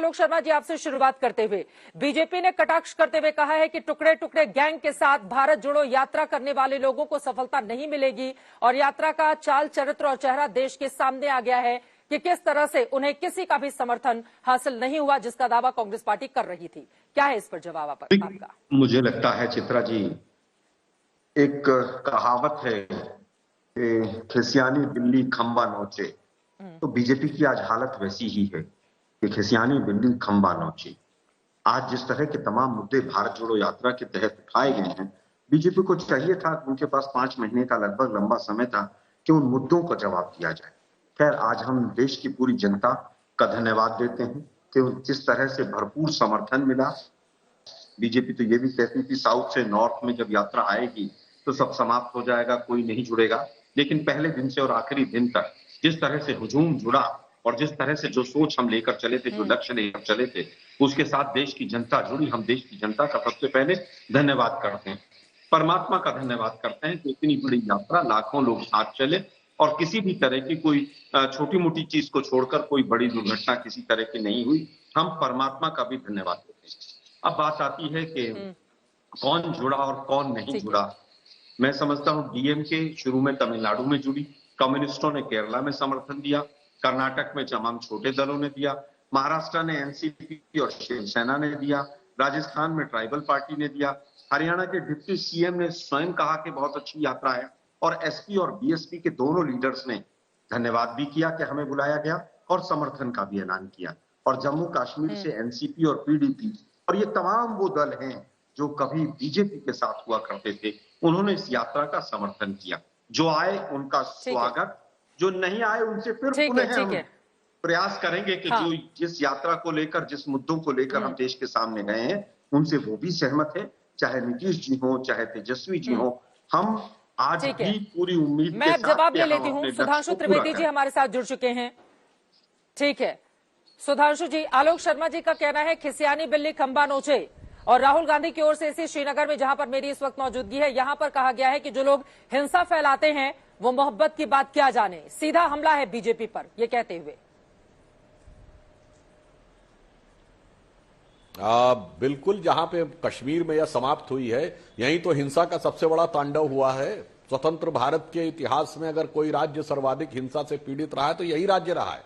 आलोक शर्मा जी, आपसे शुरुआत करते हुए, बीजेपी ने कटाक्ष करते हुए कहा है कि टुकड़े टुकड़े गैंग के साथ भारत जोड़ो यात्रा करने वाले लोगों को सफलता नहीं मिलेगी और यात्रा का चाल चरित्र और चेहरा देश के सामने आ गया है कि किस तरह से उन्हें किसी का भी समर्थन हासिल नहीं हुआ, जिसका दावा कांग्रेस पार्टी कर रही थी। क्या है इस पर जवाब आपका? मुझे लगता है चित्रा जी, एक कहावत है कि खिसियानी बिल्ली खंबा नोचे, तो बीजेपी की आज हालत वैसी ही है कि खिसियानी बिल्ली खंबा नोचे। आज जिस तरह के तमाम मुद्दे भारत जोड़ो यात्रा के तहत उठाए गए हैं, बीजेपी को चाहिए था, उनके पास 5 महीने का लगभग लंबा समय था कि उन मुद्दों का जवाब दिया जाए। खैर, आज हम देश की पूरी जनता का धन्यवाद देते हैं कि जिस तरह से भरपूर समर्थन मिला। बीजेपी तो ये भी कहती थी साउथ से नॉर्थ में जब यात्रा आएगी तो सब समाप्त हो जाएगा, कोई नहीं जुड़ेगा, लेकिन पहले दिन से और आखिरी दिन तक जिस तरह से हुजूम जुड़ा और जिस तरह से जो सोच हम लेकर चले थे, जो लक्ष्य लेकर चले थे, उसके साथ देश की जनता जुड़ी। हम देश की जनता का सबसे पहले धन्यवाद करते हैं, परमात्मा का धन्यवाद करते हैं कि इतनी बड़ी यात्रा, लाखों लोग साथ चले और किसी भी तरह की कोई छोटी मोटी चीज को छोड़कर कोई बड़ी दुर्घटना किसी तरह की नहीं हुई। हम परमात्मा का भी धन्यवाद देते हैं। अब बात आती है कि कौन जुड़ा और कौन नहीं जुड़ा। मैं समझता हूं डीएमके शुरू में तमिलनाडु में जुड़ी, कम्युनिस्टों ने केरला में समर्थन दिया, कर्नाटक में तमाम छोटे दलों ने दिया, महाराष्ट्र ने एनसीपी और शिवसेना ने दिया, राजस्थान में ट्राइबल पार्टी ने दिया, हरियाणा के डिप्टी सीएम ने स्वयं कहा कि बहुत अच्छी यात्रा है और एसपी और बीएसपी के दोनों लीडर्स ने धन्यवाद भी किया कि हमें बुलाया गया और समर्थन का भी ऐलान किया। और जम्मू कश्मीर से एनसीपी और पीडीपी और ये तमाम वो दल हैं जो कभी बीजेपी के साथ हुआ करते थे, उन्होंने इस यात्रा का समर्थन किया। जो आए उनका स्वागत, जो नहीं आए उनसे फिर पुनः हम प्रयास करेंगे कि जो जिस यात्रा को लेकर, जिस मुद्दों को लेकर हम देश के सामने गए हैं, उनसे वो भी सहमत है, चाहे नीतीश जी हो, चाहे तेजस्वी जी हो। हम आज भी पूरी उम्मीद मैं जवाब ले लेती हूँ। सुधांशु त्रिवेदी जी हमारे साथ जुड़ चुके हैं। ठीक है सुधांशु जी, आलोक शर्मा जी का कहना है खिसियानी बिल्ली खंबा नोचे, और राहुल गांधी की ओर से इसी श्रीनगर में, जहां पर मेरी इस वक्त मौजूदगी है, यहां पर कहा गया है कि जो लोग हिंसा फैलाते हैं वो मोहब्बत की बात क्या जाने, सीधा हमला है बीजेपी पर, ये कहते हुए। बिल्कुल, जहां पे कश्मीर में यह समाप्त हुई है, यहीं तो हिंसा का सबसे बड़ा तांडव हुआ है। स्वतंत्र भारत के इतिहास में अगर कोई राज्य सर्वाधिक हिंसा से पीड़ित रहा है तो यही राज्य रहा है।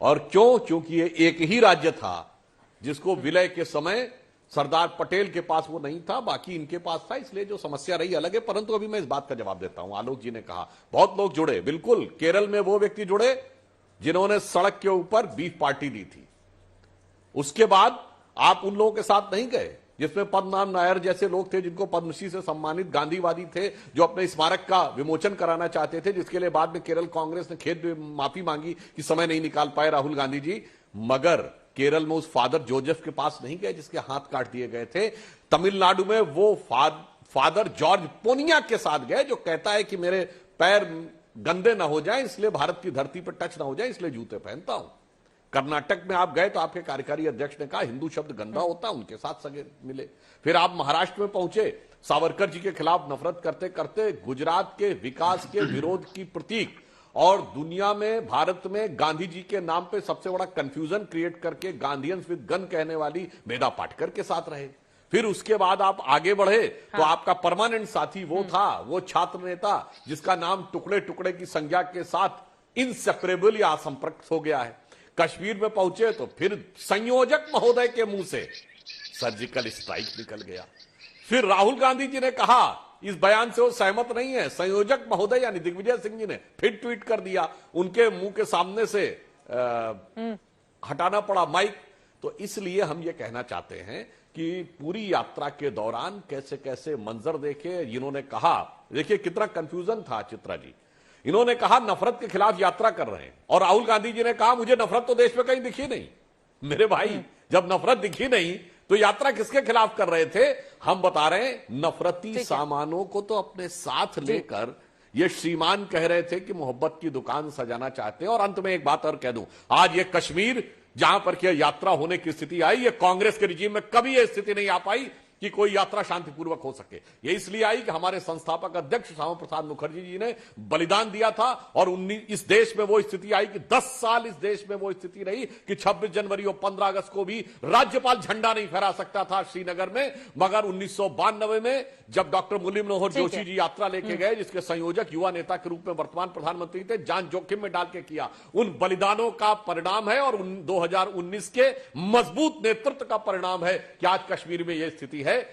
और क्यों? क्योंकि ये एक ही राज्य था जिसको विलय के समय सरदार पटेल के पास वो नहीं था, बाकी इनके पास था, इसलिए जो समस्या रही अलग है। परंतु अभी मैं इस बात का जवाब देता हूं। आलोक जी ने कहा बहुत लोग जुड़े, बिल्कुल, केरल में वो व्यक्ति जुड़े जिन्होंने सड़क के ऊपर बीफ पार्टी दी थी। उसके बाद आप उन लोगों के साथ नहीं गए जिसमें पद्मनाभ नायर जैसे लोग थे, जिनको पद्मश्री से सम्मानित गांधीवादी थे, जो अपने स्मारक का विमोचन कराना चाहते थे, जिसके लिए बाद में केरल कांग्रेस ने खेद माफी मांगी कि समय नहीं निकाल पाए राहुल गांधी जी। मगर केरल में उस फादर जोसेफ के पास नहीं गए जिसके हाथ काट दिए गए थे। तमिलनाडु में वो फादर जॉर्ज पोनिया के साथ गए, जो कहता है कि मेरे पैर गंदे ना हो जाए, इसलिए भारत की धरती पर टच ना हो जाए, इसलिए जूते पहनता हूं। कर्नाटक में आप गए तो आपके कार्यकारी अध्यक्ष ने कहा हिंदू शब्द गंदा होता, उनके साथ सगे मिले। फिर आप महाराष्ट्र में पहुंचे, सावरकर जी के खिलाफ नफरत करते करते गुजरात के विकास के विरोध की प्रतीक और दुनिया में, भारत में गांधी जी के नाम पे सबसे बड़ा कंफ्यूजन क्रिएट करके गांधीयंस विद गन कहने वाली मेधा पाटकर के साथ रहे। फिर उसके बाद आप आगे बढ़े तो आपका परमानेंट साथी वो था, वो छात्र नेता जिसका नाम टुकड़े टुकड़े की संज्ञा के साथ इनसेपरेबल या असंपर्क हो गया है। कश्मीर में पहुंचे तो फिर संयोजक महोदय के मुंह से सर्जिकल स्ट्राइक निकल गया। फिर राहुल गांधी जी ने कहा इस बयान से वो सहमत नहीं है, संयोजक महोदय यानी दिग्विजय सिंह जी ने फिर ट्वीट कर दिया, उनके मुंह के सामने से हटाना पड़ा माइक। तो इसलिए हम ये कहना चाहते हैं कि पूरी यात्रा के दौरान कैसे कैसे मंजर देखे। इन्होंने कहा, देखिए कितना कंफ्यूजन था चित्रा जी, इन्होंने कहा नफरत के खिलाफ यात्रा कर रहे हैं और राहुल गांधी जी ने कहा मुझे नफरत तो देश में कहीं दिखी नहीं। मेरे भाई, जब नफरत दिखी नहीं तो यात्रा किसके खिलाफ कर रहे थे? हम बता रहे हैं, नफरती सामानों को तो अपने साथ लेकर ये श्रीमान कह रहे थे कि मोहब्बत की दुकान सजाना चाहते हैं। और अंत में एक बात और कह दूं, आज ये कश्मीर जहां पर क्या यात्रा होने की स्थिति आई, ये कांग्रेस के रिजीम में कभी यह स्थिति नहीं आ पाई कि कोई यात्रा शांतिपूर्वक हो सके। ये इसलिए आई कि हमारे संस्थापक अध्यक्ष श्यामा प्रसाद मुखर्जी जी ने बलिदान दिया था और इस देश में वो स्थिति आई कि 10 साल इस देश में वो स्थिति रही कि 26 जनवरी और 15 अगस्त को भी राज्यपाल झंडा नहीं फहरा सकता था श्रीनगर में। मगर 1992 में जब डॉक्टर मुरली मनोहर जोशी जी यात्रा लेके गए, जिसके संयोजक युवा नेता के रूप में वर्तमान प्रधानमंत्री थे, जान जोखिम में डाल के किया, उन बलिदानों का परिणाम है और 2019 के मजबूत नेतृत्व का परिणाम है कि आज कश्मीर में यह स्थिति है।